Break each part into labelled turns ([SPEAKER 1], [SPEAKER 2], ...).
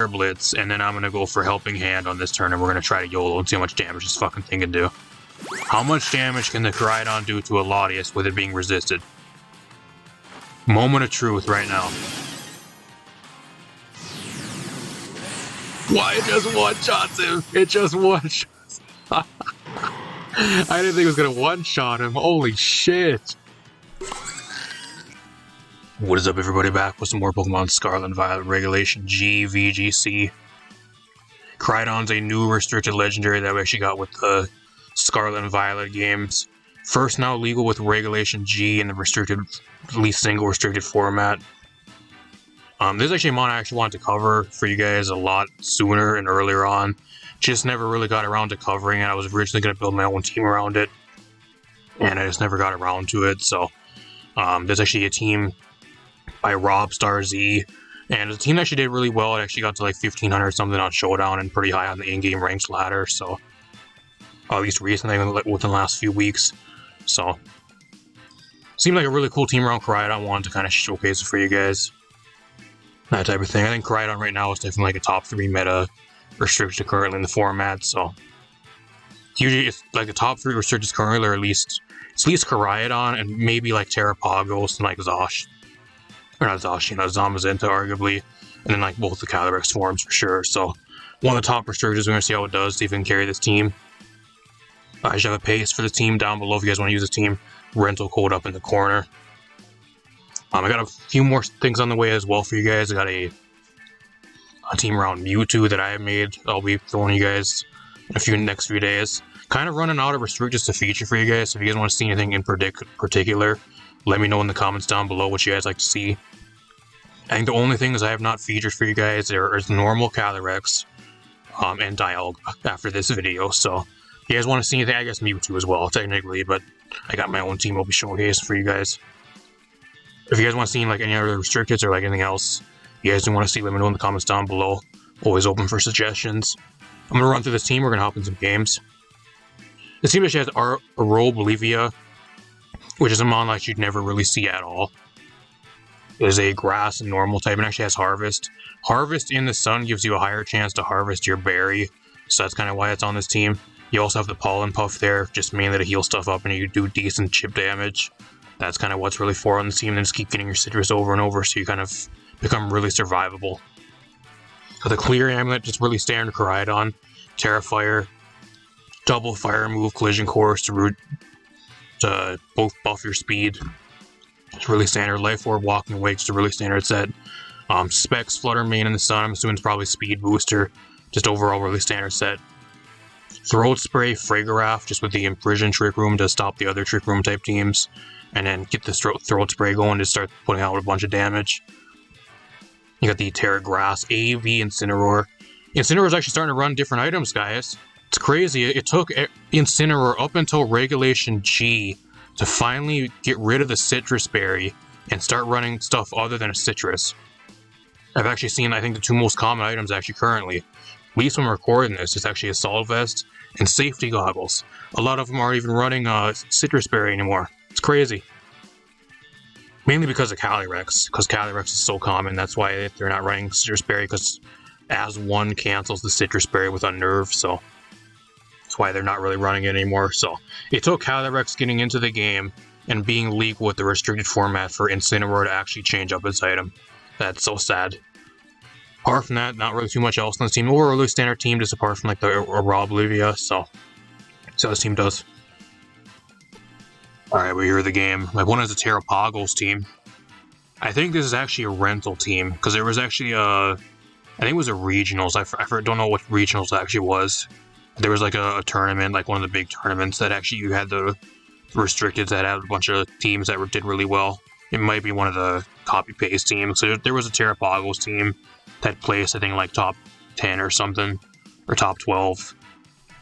[SPEAKER 1] Fire Blitz, and then I'm going to go for Helping Hand on this turn, and we're going to try to YOLO and see how much damage this fucking thing can do. How much damage can the Koraidon do to a Latias with it being resisted? Moment of truth right now. Why it just one-shots him? It just one-shots. I didn't think it was going to one-shot him. Holy shit. What is up, everybody? Back with some more Pokemon Scarlet and Violet Regulation G VGC. Koraidon's a new restricted legendary that we actually got with the Scarlet and Violet games. First now legal with Regulation G in the restricted, at least single restricted format. This is actually a mon I actually wanted to cover for you guys a lot sooner and earlier on. Just never really got around to covering it. I was originally going to build my own team around it, and I just never got around to it. So there's actually a team by Rob Star Z, and the team actually did really well. It actually got to like 1500 something on Showdown and pretty high on the in-game ranks ladder. So at least recently, within the last few weeks. So seemed like a really cool team around Koraidon. I wanted to kind of showcase it for you guys. That type of thing. I think Koraidon right now is definitely like a top 3 meta restricted currently in the format. So usually it's like the top 3 restricted currently, or at least Koraidon and maybe like Terapagos and like Zosh. Or not Zosh, Zamazenta arguably. And then like both the Calyrex forms for sure. So one of the top restrictors, we're going to see how it does, see if we can carry this team. I should have a paste for the team down below if you guys want to use the team. Rental code up in the corner. I got a few more things on the way as well for you guys. I got a team around Mewtwo that I made. I'll be throwing you guys in the next few days. Kind of running out of restrictors to feature for you guys. So if you guys want to see anything in particular, let me know in the comments down below what you guys like to see. I think the only things I have not featured for you guys is normal Calyrex and Dialga after this video. So if you guys want to see anything, I guess Mewtwo as well, technically, but I got my own team I'll be showcasing for you guys. If you guys want to see like any other restricteds or like anything else you guys do want to see, let me know in the comments down below. Always open for suggestions. I'm going to run through this team. We're going to hop in some games. This team actually has Bolivia, which is a mon like you'd never really see at all. It is a grass and normal type, and actually has Harvest. Harvest in the sun gives you a higher chance to harvest your berry, so that's kind of why it's on this team. You also have the Pollen Puff there, just mainly to heal stuff up and you do decent chip damage. That's kind of what's really for on the team, and just keep getting your citrus over and over so you kind of become really survivable. So the Clear Amulet, just really standard Koraidon. Terrafire, double fire move, collision course to both buff your speed. It's really standard. Life Orb, Walking Awake, just a really standard set. Specs, Flutter Mane in the Sun, I'm assuming it's probably Speed Booster. Just overall really standard set. Throat Spray, Fragoraph, just with the Imprison Trick Room to stop the other Trick Room type teams. And then get this Throat Spray going to start putting out a bunch of damage. You got the Terra Grass, AV Incineroar. Incineroar is actually starting to run different items, guys. It's crazy. It took Incineroar up until Regulation G to finally get rid of the Citrus Berry and start running stuff other than a Citrus. I've actually seen, I think, the 2 most common items actually currently, at least when we're recording this, it's actually Assault Vest and Safety Goggles. A lot of them aren't even running Citrus Berry anymore. It's crazy. Mainly because of Calyrex, because Calyrex is so common. That's why they're not running Citrus Berry, because as one cancels the Citrus Berry with Unnerve, so that's why they're not really running it anymore. So it took Calyrex getting into the game and being legal with the restricted format for Incineroar to actually change up its item. That's so sad. Apart from that, not really too much else on this team. We're a really standard team, just apart from like the Raw Bolivia, so see how this team does. Alright, we're here at the game. My opponent is a Terapagos team. I think this is actually a rental team, because there was actually I think it was a regionals. I don't know what regionals it actually was. There was like a tournament, like one of the big tournaments that actually you had the restricted that had a bunch of teams that did really well. It might be one of the copy-paste teams. So there was a Terapagos team that placed, I think, like top 10 or something, or top 12.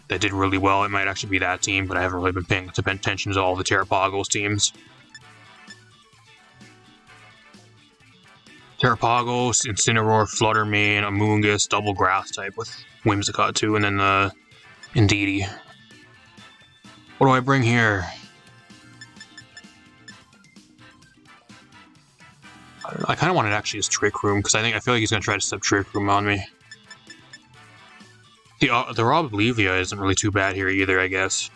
[SPEAKER 1] That did really well. It might actually be that team, but I haven't really been paying attention to all the Terapagos teams. Terapagos, Incineroar, Flutter Mane, Amoonguss, double grass type with Whimsicott too, and then the Indeedee. What do I bring here? I kind of wanted actually his Trick Room, because I feel like he's going to try to step Trick Room on me. The Rob Levia isn't really too bad here either, I guess.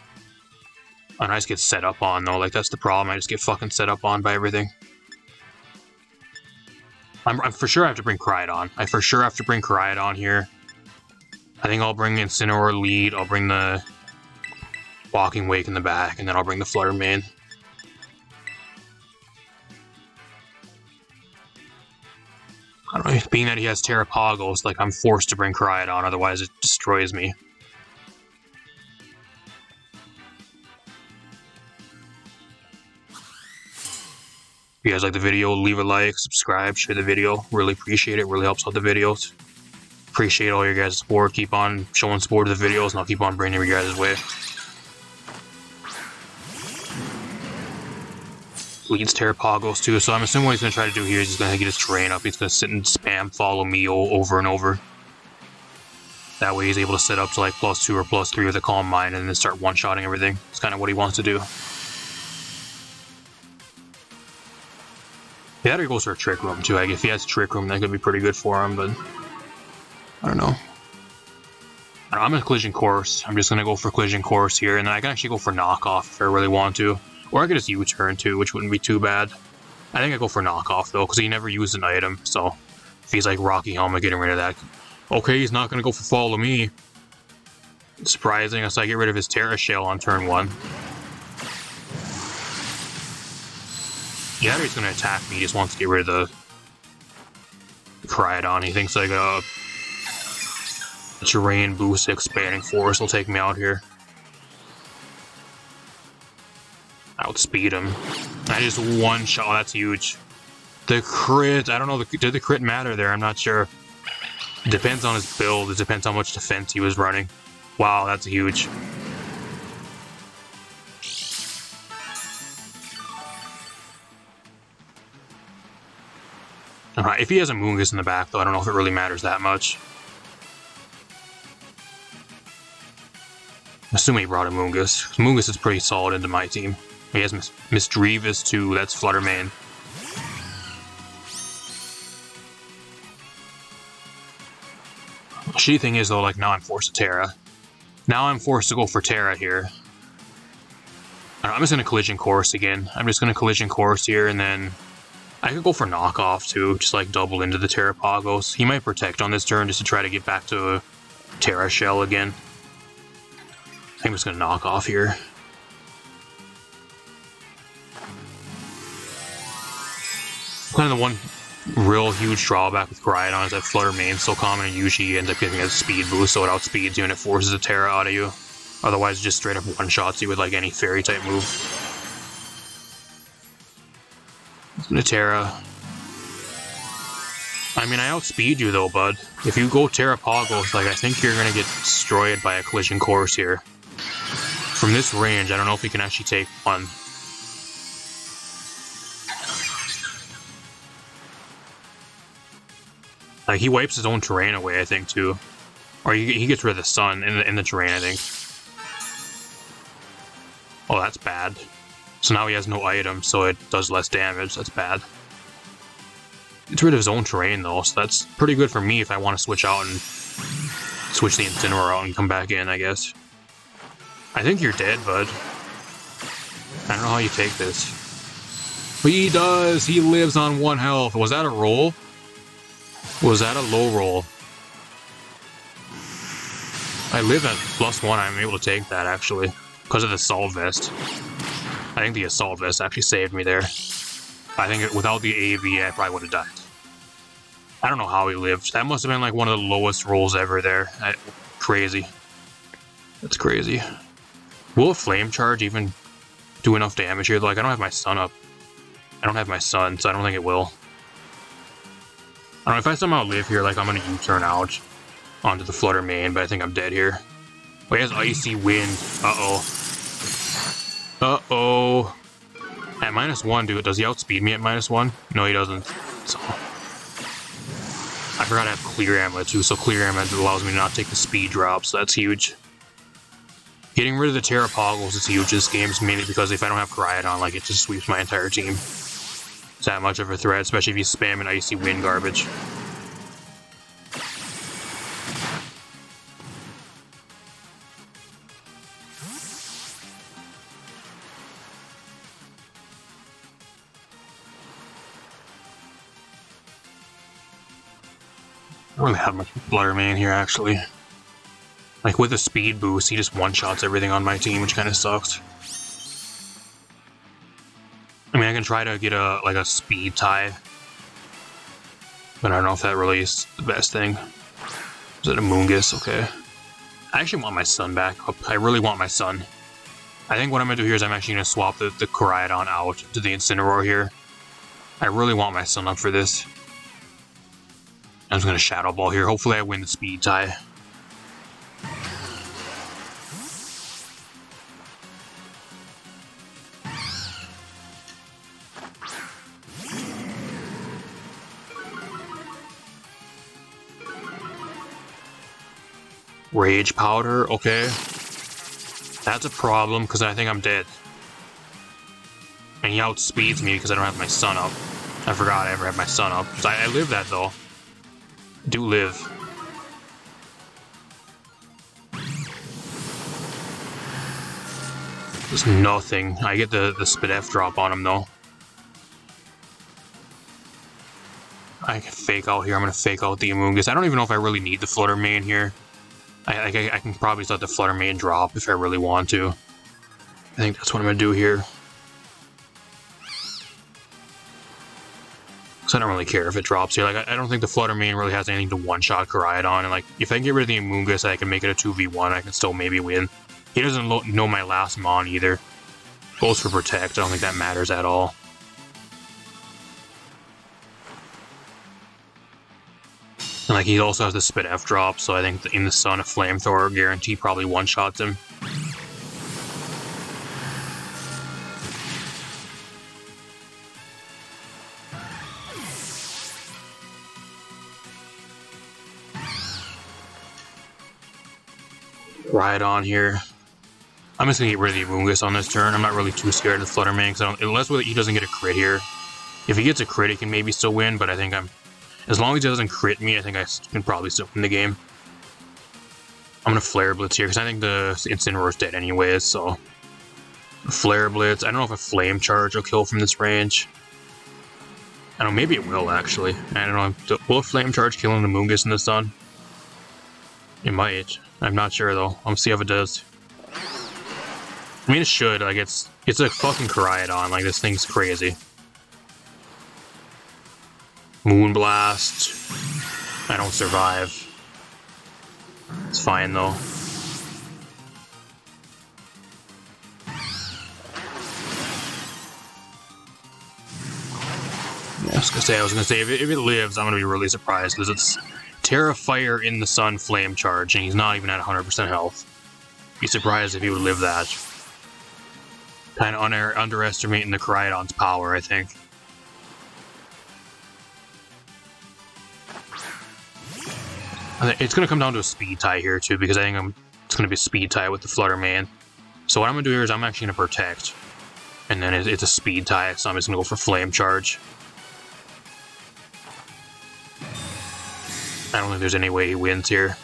[SPEAKER 1] And I just get set up on, though. Like, that's the problem. I just get fucking set up on by everything. I'm for sure I have to bring Koraidon. I for sure have to bring Koraidon here. I think I'll bring Incineroar lead. I'll bring the Walking Wake in the back, and then I'll bring the Flutter Mane. I don't know, being that he has Terapagos, like, I'm forced to bring Koraidon, otherwise it destroys me. If you guys like the video, leave a like, subscribe, share the video. Really appreciate it. Really helps out the videos. Appreciate all your guys' support. Keep on showing support to the videos, and I'll keep on bringing you guys' way. Leads Terapagos too, so I'm assuming what he's going to try to do here is he's going to get his terrain up. He's going to sit and spam follow me over and over. That way he's able to set up to like +2 or +3 with a Calm Mind and then start one-shotting everything. It's kind of what he wants to do. Yeah, that goes for a Trick Room too. Like, if he has Trick Room, that could be pretty good for him, but I don't know. I'm in Collision Course. I'm just going to go for Collision Course here, and then I can actually go for Knockoff if I really want to. Or I could just U-turn too, which wouldn't be too bad. I think I go for Knockoff though, because he never used an item, so if he's like Rocky Helmet, getting rid of that. Okay, he's not going to go for Follow Me. It's surprising, so I get rid of his Terra Shell on turn 1. Yeah, he's going to attack me. He just wants to get rid of the Koraidon. He thinks like a Terrain Boost Expanding Force will take me out here. Outspeed him. I just one-shot. Oh, that's huge. The crit. I don't know. Did the crit matter there? I'm not sure. It depends on his build. It depends how much defense he was running. Wow, that's huge. Alright, if he has a Moongus in the back, though, I don't know if it really matters that much. I'm assuming he brought a Moongus. Moongus is pretty solid into my team. He has Misdreavus too, that's Flutter Mane. The shitty thing is though, like, now I'm forced to Terra. Now I'm forced to go for Terra here. I'm just gonna Collision Course again. I'm just gonna Collision Course here, and then I could go for Knockoff too, just like double into the Terapagos. He might Protect on this turn just to try to get back to a Terra Shell again. I think I'm just gonna Knockoff here. Kind of the one real huge drawback with Koraidon is that Flutter Mane's so common, and usually you end up getting a speed boost, so it outspeeds you and it forces a Terra out of you. Otherwise, it just straight up one-shots you with like any fairy type move. The Terra. I mean, I outspeed you though, bud. If you go Terapagos, like, I think you're gonna get destroyed by a Collision Course here. From this range, I don't know if you can actually take one. Like, he wipes his own terrain away, I think, too. Or he gets rid of the sun in the terrain, I think. Oh, that's bad. So now he has no item, so it does less damage. That's bad. Gets rid of his own terrain, though, so that's pretty good for me if I want to switch out and switch the Incineroar out and come back in, I guess. I think you're dead, bud. I don't know how you take this. But he does! He lives on 1 health. Was that a roll? Was that a low roll? I live at +1. I'm able to take that, actually. Because of the Assault Vest. I think the Assault Vest actually saved me there. I think without the AV, I probably would have died. I don't know how he lived. That must have been like one of the lowest rolls ever there. Crazy. That's crazy. Will a Flame Charge even do enough damage here? Like, I don't have my sun up. I don't have my sun, so I don't think it will. I don't know, if I somehow live here, like, I'm gonna U-turn out onto the Flutter Mane, but I think I'm dead here. Oh, he has Icy Wind. Uh-oh. Uh-oh. At -1, dude, does he outspeed me at -1? No, he doesn't. So, I forgot I have Clear Amulet, too, so Clear Amulet allows me to not take the speed drop, so that's huge. Getting rid of the Terapagos is huge this game, mainly because if I don't have Koraidon, like, it just sweeps my entire team. It's that much of a threat, especially if he's spamming Icy Wind garbage. don't really have much Flutter Mane here, actually. Like, with a speed boost, he just one-shots everything on my team, which kind of sucks. I mean, I can try to get a speed tie, but I don't know if that really is the best thing. Is it a Moongus? Okay. I actually want my Sun back up. I really want my Sun. I think what I'm going to do here is I'm actually going to swap the Koraidon out to the Incineroar here. I really want my Sun up for this. I'm just going to Shadow Ball here. Hopefully I win the speed tie. Rage Powder, okay. That's a problem, because I think I'm dead. And he outspeeds me because I don't have my Sun up. I forgot I ever had my Sun up. I live that, though. I do live. There's nothing. I get the Spidef drop on him, though. I can fake out here. I'm going to fake out the Amoonguss. I don't even know if I really need the Flutter Mane here. I can probably let the Flutter Mane drop if I really want to. I think that's what I'm going to do here. So I don't really care if it drops here. Like, I don't think the Flutter Mane really has anything to one-shot Koraidon. And, like, if I can get rid of the Amoonguss, I can make it a 2v1. I can still maybe win. He doesn't know my last Mon either. Goes for Protect. I don't think that matters at all. And, like, he also has the Spidef drop, so I think in the Sun, a Flamethrower guarantee probably one-shots him. Right on here. I'm just gonna get rid of the Amoonguss on this turn. I'm not really too scared of the Flutter Mane, unless he doesn't get a crit here. If he gets a crit, he can maybe still win, but I think as long as he doesn't crit me, I think I can probably still win the game. I'm gonna Flare Blitz here, because I think the Incineroar's dead anyways, so... Flare Blitz. I don't know if a Flame Charge will kill from this range. I don't know, maybe it will, actually. I don't know. Will a Flame Charge kill an Amoonguss in the Sun? It might. I'm not sure, though. I'll see if it does. I mean, it should. Like, it's a fucking Koraidon. Like, this thing's crazy. Moonblast. I don't survive. It's fine, though. Yeah, I was gonna say, if it lives, I'm gonna be really surprised, because it's Terra Fire in the Sun Flame Charge, and he's not even at 100% health. Be surprised if he would live that. Kind of underestimating the Koraidon's power, I think. It's going to come down to a speed tie here, too, because I think it's going to be a speed tie with the Flutter Mane. So what I'm going to do here is I'm actually going to Protect. And then it's a speed tie, so I'm just going to go for Flame Charge. I don't think there's any way he wins here.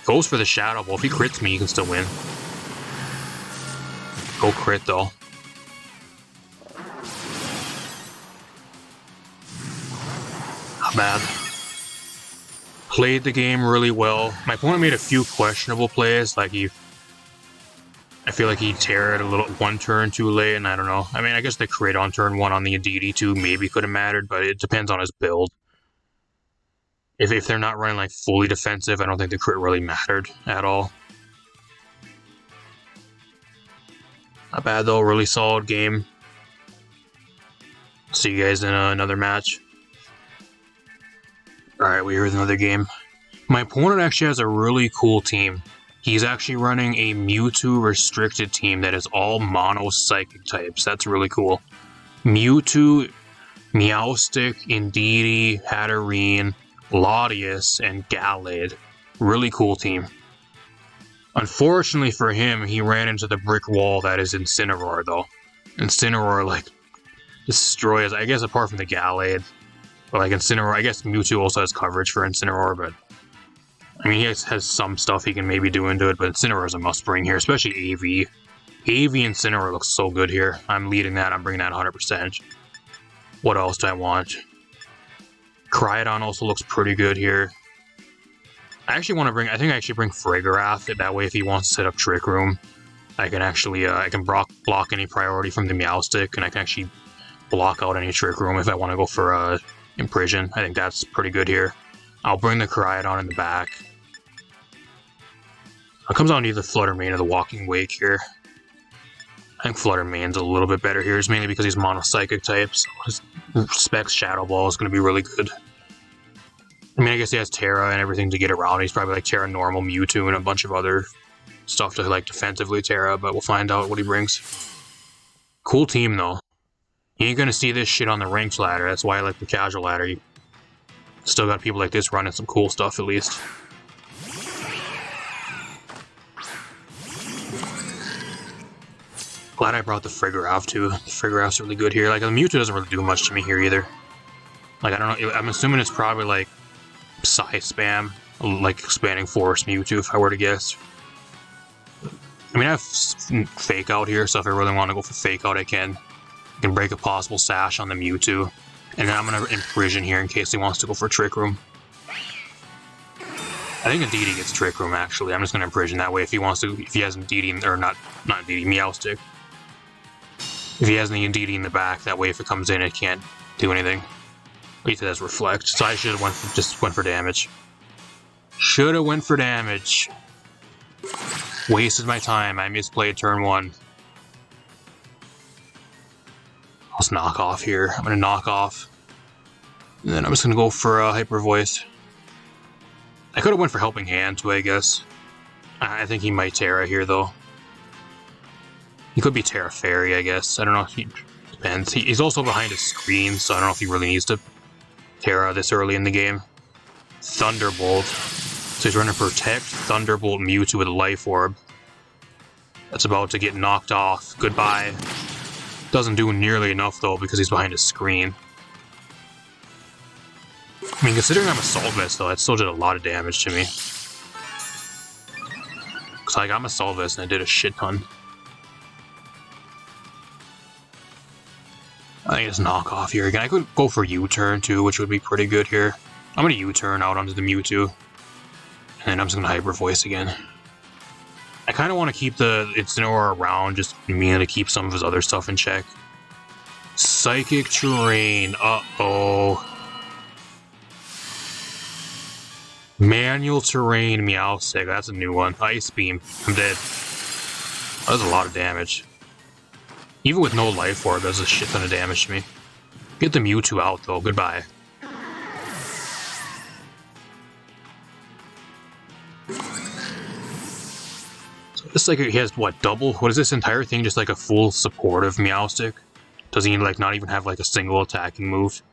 [SPEAKER 1] Goes for the Shadow Ball. If he crits me, he can still win. Go crit, though. Not bad. Played the game really well. My opponent made a few questionable plays. Like, I feel like he Terra'd one turn too late, and I don't know. I mean, I guess the crit on turn 1 on the Indeedee 2 maybe could have mattered, but it depends on his build. If they're not running, like, fully defensive, I don't think the crit really mattered at all. Not bad, though. Really solid game. See you guys in another match. Alright, we're here with another game. My opponent actually has a really cool team. He's actually running a Mewtwo restricted team that is all mono psychic types. That's really cool. Mewtwo, Meowstic, Indeedee, Hatterene, Latias, and Gallade. Really cool team. Unfortunately for him, he ran into the brick wall that is Incineroar, though. Incineroar, like, destroys, I guess, apart from the Gallade. But, like, Incineroar, I guess Mewtwo also has coverage for Incineroar, but... I mean, he has some stuff he can maybe do into it, but Incineroar is a must-bring here, especially AV. AV Incineroar looks so good here. I'm leading that, I'm bringing that 100%. What else do I want? Koraidon also looks pretty good here. I think I actually bring Frigarath. That way, if he wants to set up Trick Room, I can actually, I can block any priority from the Meowstic, and I can actually block out any Trick Room if I want to go for, Imprison. I think that's pretty good here. I'll bring the Koraidon in the back. It comes down to either Flutter Mane or the Walking Wake here. I think Flutter Mane's a little bit better here, it's mainly because he's Mono Psychic type, so his Specs Shadow Ball is going to be really good. I mean, I guess he has Terra and everything to get around. He's probably like Terra Normal, Mewtwo, and a bunch of other stuff to like defensively Terra, but we'll find out what he brings. Cool team, though. You ain't gonna see this shit on the ranked ladder, that's why I like the casual ladder. You still got people like this running some cool stuff, at least. Glad I brought the Frigarath, too. The Frigarath's really good here. Like, the Mewtwo doesn't really do much to me here, either. Like, I don't know, I'm assuming it's probably, like, Psy Spam, like Expanding Force Mewtwo, if I were to guess. I mean, I have Fake Out here, so if I really want to go for Fake Out, I can. I can break a possible Sash on the Mewtwo, and then I'm going to Imprison here in case he wants to go for Trick Room. I think Indeedee gets Trick Room, actually. I'm just going to Imprison that way if he wants to, if he has Indeedee, or not Indeedee, Meowstic. If he has the Indeedee in the back, that way if it comes in, it can't do anything. At least it has Reflect, so I should have just went for damage. Should have went for damage. Wasted my time, I misplayed turn 1. Let's knock off here. I'm going to knock off. And then I'm just going to go for Hyper Voice. I could have went for Helping Hand too, I guess. I think he might Terra here, though. He could be Terra Fairy, I guess. I don't know. Depends. He's also behind a screen, so I don't know if he really needs to Terra this early in the game. Thunderbolt. So he's running Protect, Thunderbolt, Mewtwo with a Life Orb. That's about to get knocked off. Goodbye. Doesn't do nearly enough, though, because he's behind a screen. I mean, considering I'm Assault Vest, though, that still did a lot of damage to me. Because I got my Assault Vest and I did a shit ton. I think it's knock off here again. I could go for U-turn, too, which would be pretty good here. I'm going to U-turn out onto the Mewtwo. And then I'm just going to Hyper Voice again. I kind of want to keep the Incineroar around, just mainly to keep some of his other stuff in check. Psychic Terrain. Uh-oh. Manual Terrain Meowstic. That's a new one. Ice Beam. I'm dead. That does a lot of damage. Even with no Life Orb, does a shit ton of damage to me. Get the Mewtwo out, though. Goodbye. It's like he has, what, double? What is this entire thing? Just like a full supportive Meowstic? Does he, like, not even have, like, a single attacking move?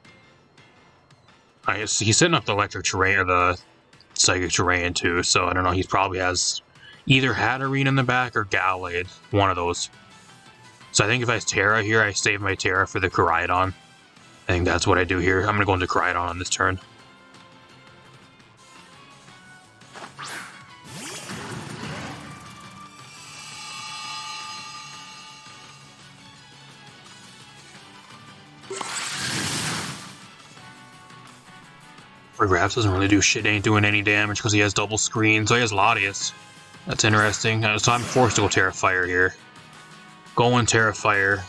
[SPEAKER 1] I guess he's setting up the Electric Terrain, or the Psychic Terrain, too, so I don't know. He probably has either Hatterene in the back or Gallade. One of those. So I think if I Terra here, I save my Terra for the Koraidon. I think that's what I do here. I'm going to go into Koraidon on this turn. Frigarath doesn't really do shit, ain't doing any damage because he has double screen, so he has Latias. That's interesting. So I'm forced to go Terra Fire here. Going Terra Fire.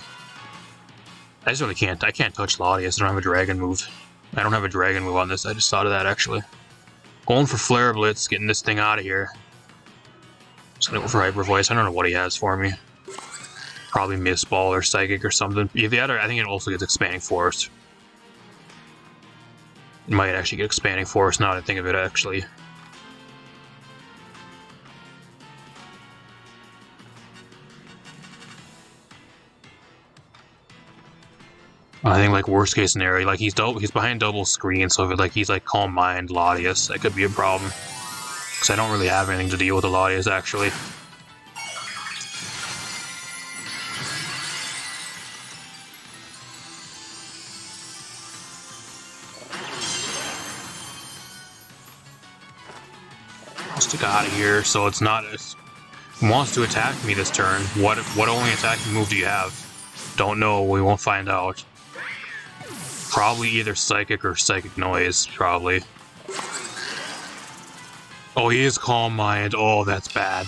[SPEAKER 1] I just really can't. I can't touch Latias. I don't have a Dragon move. I don't have a Dragon move on this. I just thought of that, actually. Going for Flare Blitz, getting this thing out of here. Just gonna go for Hyper Voice. I don't know what he has for me. Probably Mist Ball or Psychic or something. The other, I think it also gets Expanding Force. It might actually get Expanding Force, now that I think of it, actually. I think, like, worst case scenario, like, he's behind double screen, so if it, like, he's like Calm Mind, Latias, that could be a problem. Because I don't really have anything to deal with the Latias, actually. To get out of here, so it's not. It wants to attack me this turn. What only attacking move do you have? Don't know. We won't find out. Probably either Psychic or Psychic Noise, probably. Oh, he is Calm Mind. Oh, that's bad.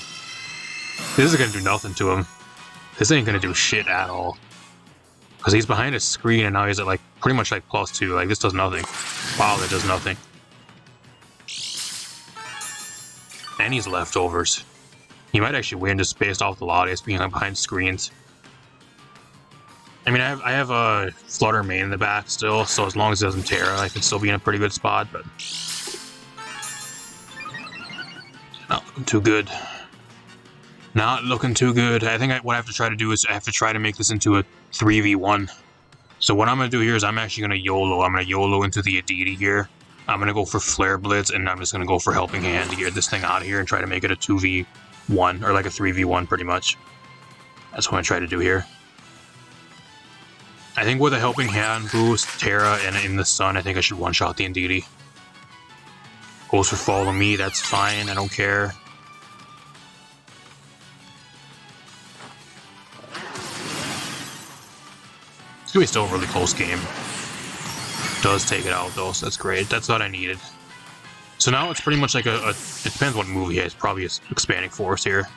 [SPEAKER 1] This is gonna do nothing to him. This ain't gonna do shit at all. Because he's behind a screen and now he's at like pretty much like +2. Like this does nothing. Wow, that does nothing. And he's leftovers. He might actually win just based off the Latias being like behind screens. I mean, I have a Flutter main in the back still, so as long as it doesn't Terra, I can still be in a pretty good spot, but not looking too good. Not looking too good. I think what I have to try to do is I have to try to make this into a 3v1. So what I'm going to do here is I'm actually going to YOLO. I'm going to YOLO into the Aditi here. I'm going to go for Flare Blitz, and I'm just going to go for Helping Hand to get this thing out of here and try to make it a 2v1, or like a 3v1 pretty much. That's what I try to do here. I think with a Helping Hand boost, Terra, and in the Sun, I think I should one-shot the Aditi. Goes for Follow Me, that's fine, I don't care. It's gonna be still a really close game. Does take it out though, so that's great. That's what I needed. So now it's pretty much like it depends what move he has. Probably his Expanding Force here.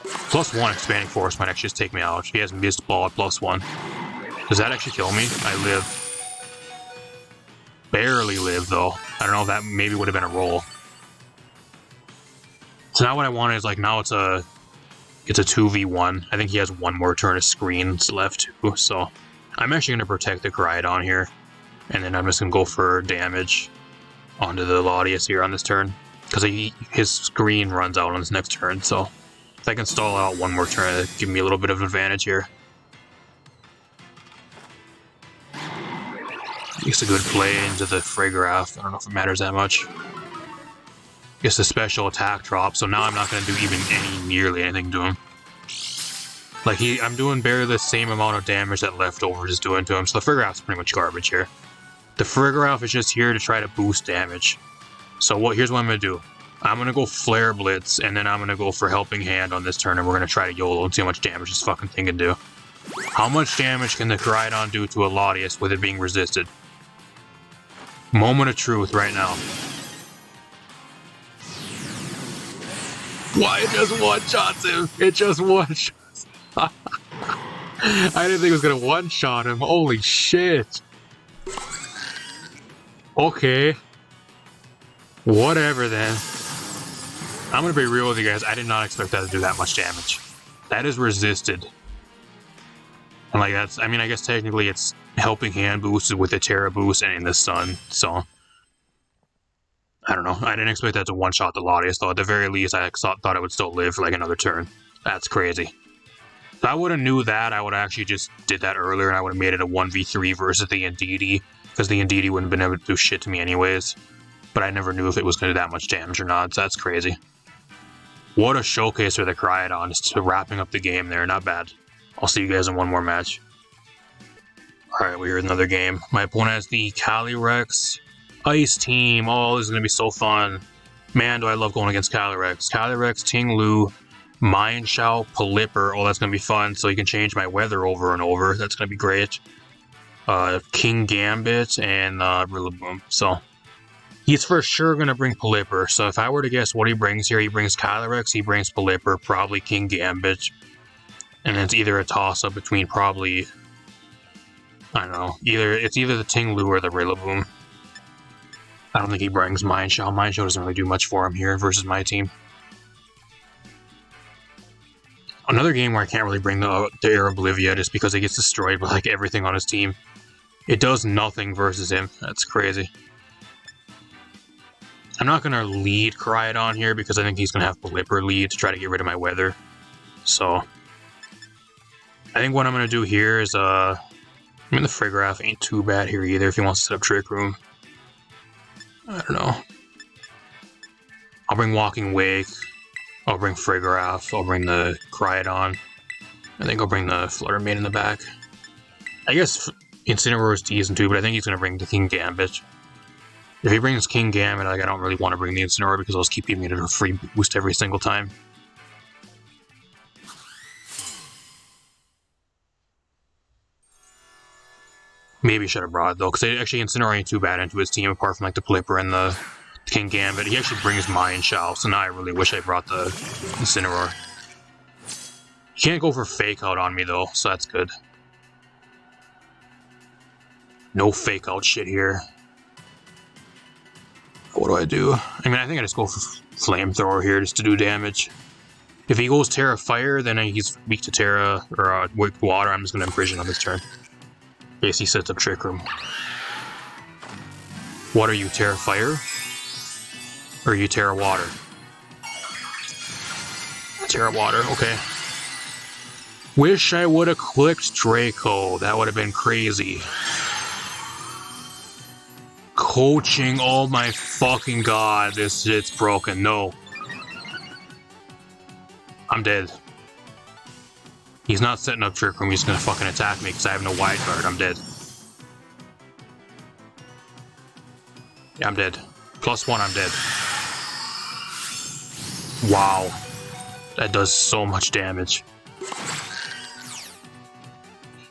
[SPEAKER 1] +1 Expanding Force might actually just take me out. He has Missed Ball at +1. Does that actually kill me? I live. Barely live though. I don't know if that maybe would have been a roll. So now what I want is like now it's a 2v1. I think he has one more turn of screens left too, so I'm actually going to protect the Koraidon here, and then I'm just going to go for damage onto the Latias here on this turn, because his screen runs out on his next turn, so if I can stall out one more turn, that'll give me a little bit of advantage here. It's a good play into the Fraygraph. I don't know if it matters that much. Gets the special attack drop, so now I'm not going to do even nearly anything to him. Like, I'm doing barely the same amount of damage that Leftovers is doing to him, so the Fraygraph's pretty much garbage here. The Fraygraph is just here to try to boost damage. So here's what I'm going to do. I'm going to go Flare Blitz, and then I'm going to go for Helping Hand on this turn, and we're going to try to YOLO and see how much damage this fucking thing can do. How much damage can the Koraidon do to a Latias with it being resisted? Moment of truth right now. Why it just one-shots him? It just one-shots. I didn't think it was gonna one-shot him. Holy shit. Okay. Whatever then. I'm gonna be real with you guys. I did not expect that to do that much damage. That is resisted. And like that's, I mean, I guess technically it's Helping Hand boosted with the Terra boost and in the Sun, so I don't know. I didn't expect that to one-shot the Latias, though. At the very least, I thought it would still live for like another turn. That's crazy. If I would have knew that, I would have actually just did that earlier, and I would have made it a 1v3 versus the Indeedee, because the Indeedee wouldn't have been able to do shit to me anyways. But I never knew if it was going to do that much damage or not, so that's crazy. What a showcase for the Koraidon, just wrapping up the game there. Not bad. I'll see you guys in one more match. Alright, we're in another game. My opponent has the Calyrex Ice Team. Oh, this is going to be so fun. Man, do I love going against Calyrex. Calyrex, Ting-Lu, Mineshout, Pelipper. Oh, that's going to be fun. So you can change my weather over and over. That's going to be great. King Gambit and Rillaboom. So he's for sure going to bring Pelipper. So if I were to guess what he brings here, he brings Calyrex, he brings Pelipper, probably King Gambit. And it's either a toss-up between probably, I don't know, it's either the Ting-Lu or the Rillaboom. I don't think he brings Mineshout. Mineshout doesn't really do much for him here versus my team. Another game where I can't really bring the Air Oblivia just because it gets destroyed by like everything on his team. It does nothing versus him. That's crazy. I'm not going to lead Koraidon here because I think he's going to have Pelipper lead to try to get rid of my weather. So I think what I'm going to do here is, I mean, the Fraygraph ain't too bad here either if he wants to set up Trick Room. I don't know. I'll bring Walking Wake. I'll bring Fraygraph. I'll bring the Koraidon. I think I'll bring the Flutter Maid in the back. I guess Incineroar is decent too, but I think he's going to bring the King Gambit. If he brings King Gambit, like, I don't really want to bring the Incineroar because I'll just keep giving it a free boost every single time. Maybe should have brought it though, because they actually Incineroar ain't too bad into his team apart from like the Blipper and the King Gambit. He actually brings Mine Shell, so now I really wish I brought the Incineroar. You can't go for Fake Out on me though, so that's good. No Fake Out shit here. What do? I mean, I think I just go for Flamethrower here just to do damage. If he goes Terra Fire, then he's weak to Terra, or weak to Water. I'm just going to Imprison on this turn. In case he sets up Trick Room. What are you, Terra Fire? Or are you Terra Water? Terra Water, okay. Wish I would have clicked Draco. That would have been crazy. Coaching, oh my fucking god, this shit's broken. No. I'm dead. He's not setting up Trick Room, he's gonna fucking attack me because I have no wide guard. I'm dead. Yeah, I'm dead. +1, I'm dead. Wow. That does so much damage.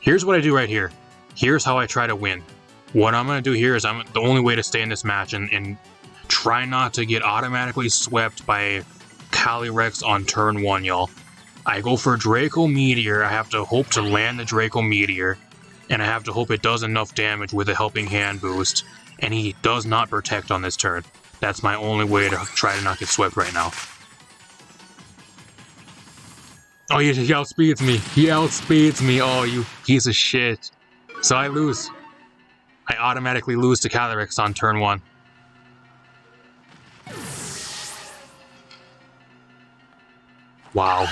[SPEAKER 1] Here's what I do right here. Here's how I try to win. What I'm going to do here is the only way to stay in this match and try not to get automatically swept by Calyrex on turn 1, y'all. I go for Draco Meteor. I have to hope to land the Draco Meteor, and I have to hope it does enough damage with a Helping Hand boost, and he does not protect on this turn. That's my only way to try to not get swept right now. Oh, he outspeeds me. He outspeeds me. Oh, you piece of shit. So I lose. I automatically lose to Calyrex on turn 1. Wow.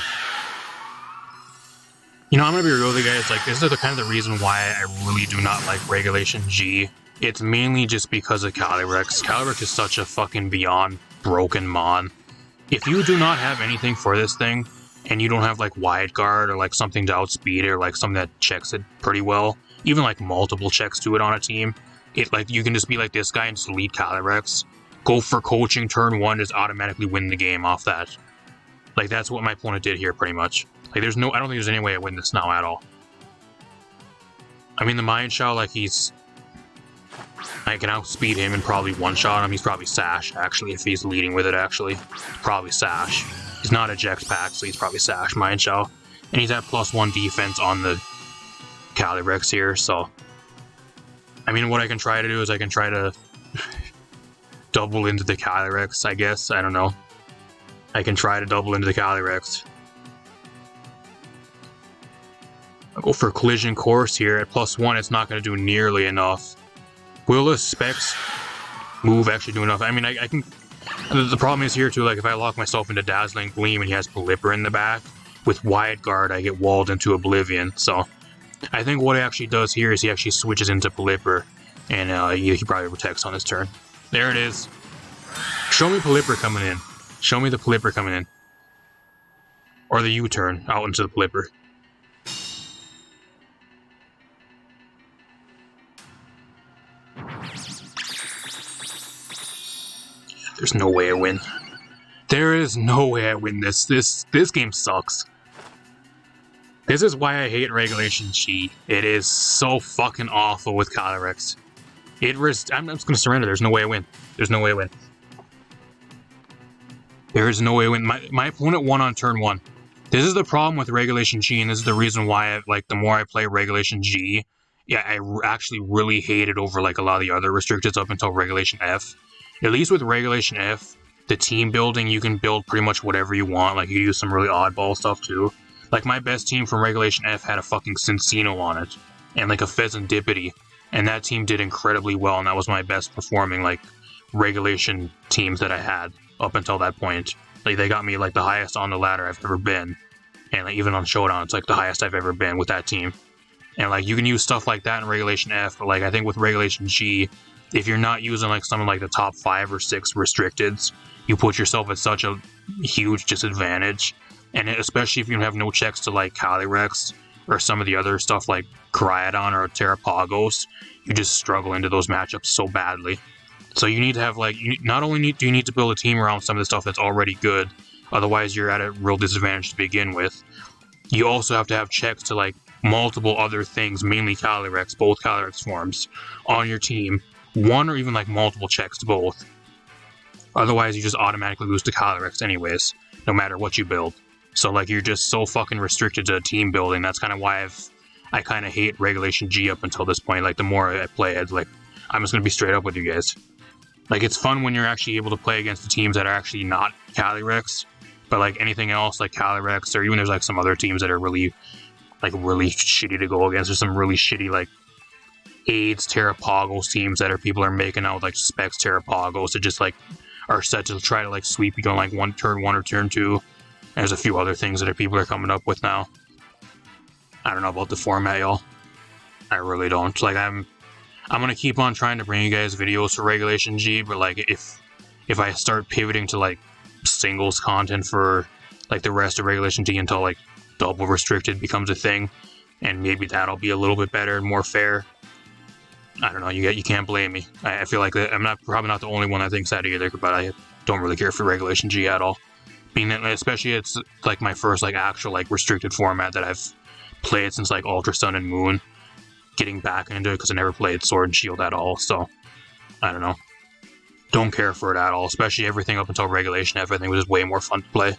[SPEAKER 1] You know, I'm gonna be real with you guys, like, this is the kind of the reason why I really do not like Regulation G. It's mainly just because of Calyrex. Calyrex is such a fucking beyond broken mon. If you do not have anything for this thing, and you don't have like wide guard or like something to outspeed it or like something that checks it pretty well, even like multiple checks to it on a team, it like you can just be like this guy and just lead Calyrex, go for coaching turn 1, just automatically win the game off that. Like that's what my opponent did here pretty much. Like there's no, I don't think there's any way I win this now at all. I mean the Mind Shell, like I can outspeed him and probably one-shot him. He's probably Sash actually if he's leading with it actually. Probably Sash. He's not eject pack, so he's probably Sash Mind Shell. And he's at +1 defense on the Calyrex here, so... I mean, what I can try to do is I can try to double into the Calyrex, I guess. I don't know. I can try to double into the Calyrex. I'll go for Collision Course here. At +1, it's not going to do nearly enough. Will the Specs move actually do enough? I mean, I can... The problem is here too, like if I lock myself into Dazzling Gleam and he has Blipper in the back, with Wide Guard I get walled into Oblivion, so I think what he actually does here is he actually switches into Blipper, and he probably protects on his turn. There it is. Show me Blipper coming in. Show me the Blipper coming in. Or the U-turn out into the Blipper. There's no way I win. There is no way I win this. This game sucks. This is why I hate Regulation G. It is so fucking awful with Calyrex. I'm just gonna surrender. There's no way I win. There's no way I win. There is no way I win. My opponent won on turn 1. This is the problem with Regulation G, and this is the reason why the more I play Regulation G, yeah, I actually really hate it over like a lot of the other restricteds up until Regulation F. At least with Regulation F, the team building, you can build pretty much whatever you want. Like, you use some really oddball stuff, too. Like, my best team from Regulation F had a fucking Cincino on it. And, like, a Pheasantipity. And that team did incredibly well, and that was my best performing, like, Regulation teams that I had up until that point. Like, they got me, like, the highest on the ladder I've ever been. And, like, even on Showdown, it's, like, the highest I've ever been with that team. And, like, you can use stuff like that in Regulation F, but, like, I think with Regulation G... if you're not using like something like the top 5 or 6 restricteds, you put yourself at such a huge disadvantage. And especially if you have no checks to like Calyrex or some of the other stuff like Koraidon or Terapagos, you just struggle into those matchups so badly. So you need to have like, not only do you need to build a team around some of the stuff that's already good, otherwise you're at a real disadvantage to begin with. You also have to have checks to like multiple other things, mainly Calyrex, both Calyrex forms, on your team. One or even like multiple checks to both. Otherwise, you just automatically lose to Calyrex anyways, no matter what you build. So like you're just so fucking restricted to team building. That's kind of why I kind of hate Regulation G up until this point. Like the more I play it, like I'm just gonna be straight up with you guys. Like it's fun when you're actually able to play against the teams that are actually not Calyrex, but like anything else like Calyrex, or even there's like some other teams that are really shitty to go against. There's some really shitty like AIDS Terapagos teams that people are making out with like Specs Terapagos that just like are set to try to like sweep you on like turn one or turn two. And there's a few other things that people are coming up with now. I don't know about the format, y'all. I really don't. Like I'm gonna keep on trying to bring you guys videos for Regulation G, but like if I start pivoting to like singles content for like the rest of Regulation G until like double restricted becomes a thing, and maybe that'll be a little bit better and more fair. I don't know. You can't blame me. I feel like I'm probably not the only one that thinks that either, but I don't really care for Regulation G at all. Being that, especially it's like my first like actual like restricted format that I've played since like Ultra Sun and Moon. Getting back into it because I never played Sword and Shield at all, so I don't know. Don't care for it at all, especially everything up until Regulation F. I think was just way more fun to play.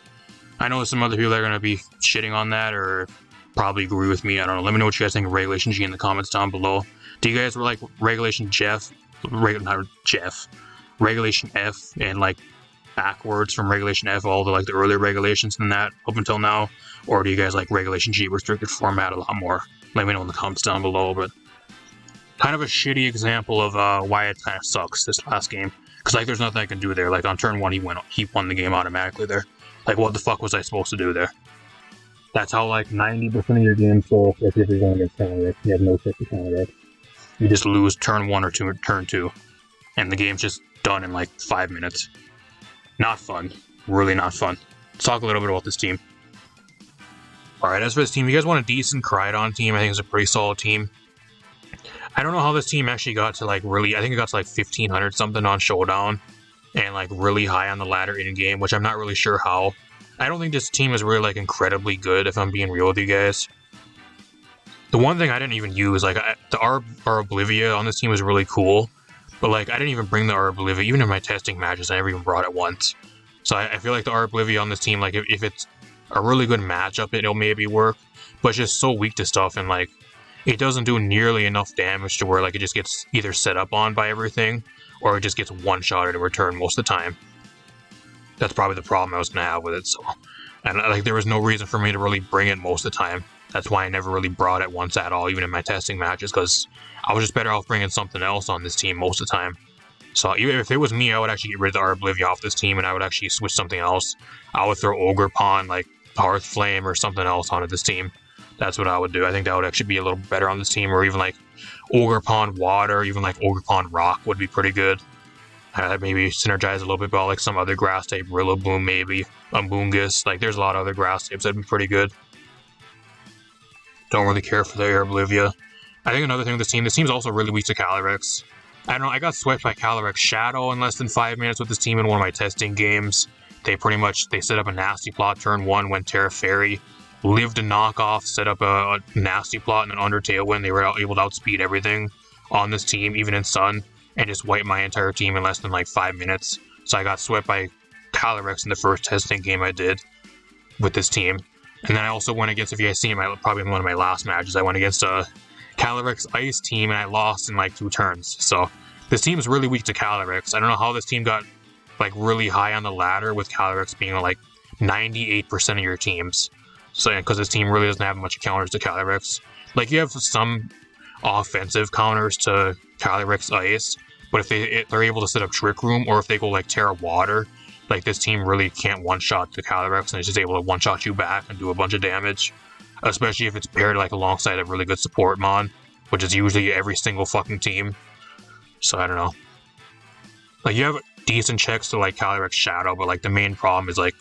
[SPEAKER 1] I know some other people that are going to be shitting on that or probably agree with me. I don't know. Let me know what you guys think of Regulation G in the comments down below. Do you guys like Regulation Regulation F and like backwards from Regulation F, all the like the earlier regulations than that up until now? Or do you guys like Regulation G restricted format a lot more? Let me know in the comments down below, but kind of a shitty example of why it kind of sucks this last game. Because like there's nothing I can do there. Like on turn one, he won the game automatically there. Like what the fuck was I supposed to do there? That's how like 90% of your games go if you're going against Calyrex. You have no check to Calyrex. You just lose turn one or turn two, and the game's just done in like 5 minutes. Not fun. Really not fun. Let's talk a little bit about this team. Alright, as for this team, you guys want a decent Koraidon team. I think it's a pretty solid team. I don't know how this team actually got to like really, I think it got to like 1500 something on Showdown and like really high on the ladder in game, which I'm not really sure how. I don't think this team is really like incredibly good if I'm being real with you guys. The one thing I didn't even use, like the Arbolivia on this team was really cool, but like I didn't even bring the Arbolivia, even in my testing matches, I never even brought it once. So I feel like the Arbolivia on this team, like if it's a really good matchup, it'll maybe work, but it's just so weak to stuff, and like it doesn't do nearly enough damage to where like it just gets either set up on by everything, or it just gets one-shotted in return most of the time. That's probably the problem I was gonna have with it. So, and like there was no reason for me to really bring it most of the time. That's why I never really brought it once at all, even in my testing matches, because I was just better off bringing something else on this team most of the time. So even if it was me, I would actually get rid of the Arbolivia off this team, and I would actually switch something else. I would throw Ogre Pond, like Hearth Flame, or something else onto this team. That's what I would do. I think that would actually be a little better on this team, or even like Ogre Pond Water, even like Ogre Pond Rock would be pretty good. Maybe synergize a little bit about like some other grass type, Rillaboom maybe, Umbungus. Like there's a lot of other grass types that'd be pretty good. Don't really care for the Arbolivia. I think another thing with this team's also really weak to Calyrex. I don't know, I got swept by Calyrex Shadow in less than 5 minutes with this team in one of my testing games. They set up a nasty plot turn one, went Terra Fairy, lived a knockoff, set up a nasty plot and an Undertale win. They were able to outspeed everything on this team, even in Sun, and just wipe my entire team in less than like 5 minutes. So I got swept by Calyrex in the first testing game I did with this team. And then I also went against, if you guys see probably in one of my last matches, I went against a Calyrex Ice team and I lost in like 2 turns. So this team is really weak to Calyrex. I don't know how this team got like really high on the ladder with Calyrex being like 98% of your teams. So because this team really doesn't have much counters to Calyrex. Like you have some offensive counters to Calyrex Ice, but if they're able to set up Trick Room, or if they go like Terra Water, like this team really can't one-shot the Calyrex, and it's just able to one-shot you back and do a bunch of damage. Especially if it's paired like alongside a really good support mon, which is usually every single fucking team. So I don't know. Like you have decent checks to like Calyrex Shadow, but like the main problem is like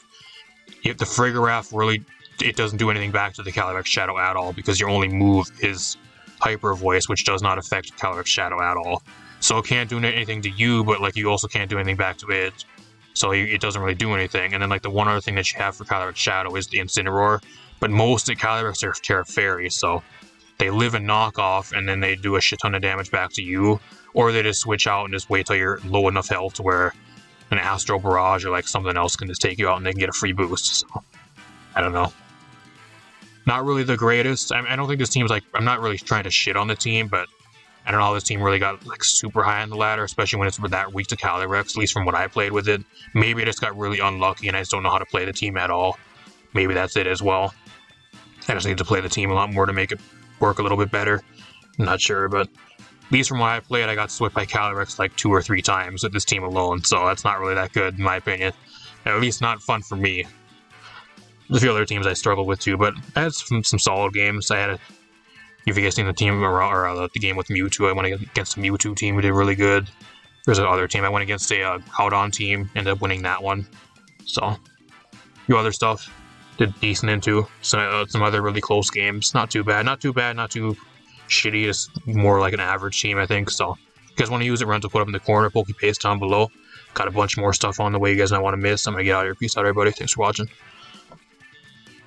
[SPEAKER 1] the Frigoraph really, it doesn't do anything back to the Calyrex Shadow at all, because your only move is Hyper Voice, which does not affect Calyrex Shadow at all. So it can't do anything to you, but like you also can't do anything back to it. So it doesn't really do anything. And then like the one other thing that you have for Calyrex Shadow is the Incineroar, but most of Calyrex are Terra Fairy, so they live in knockoff and then they do a shit ton of damage back to you, or they just switch out and just wait till you're low enough health to where an Astro Barrage or like something else can just take you out and they can get a free boost. So I don't know. Not really the greatest. I don't think this team's like, I'm not really trying to shit on the team, but I don't know how this team really got like super high on the ladder, especially when it's that weak to Calyrex, at least from what I played with it. Maybe I just got really unlucky and I just don't know how to play the team at all. Maybe that's it as well. I just need to play the team a lot more to make it work a little bit better. I'm not sure, but at least from what I played, I got swept by Calyrex like 2 or 3 times with this team alone, so that's not really that good in my opinion. At least not fun for me. There's a few other teams I struggled with too, but I had some solid games. I had a, if you guys seen the team or the game with Mewtwo, I went against a Mewtwo team. We did really good. There's another team I went against a Koraidon team, ended up winning that one. So a few other stuff did decent into some other really close games. Not too bad, not too shitty. Just more like an average team, I think. So if you guys want to use it, run to put up in the corner, pokepaste down below. Got a bunch more stuff on the way you guys might want to miss. I'm gonna get out of here. Peace out, everybody. Thanks for watching.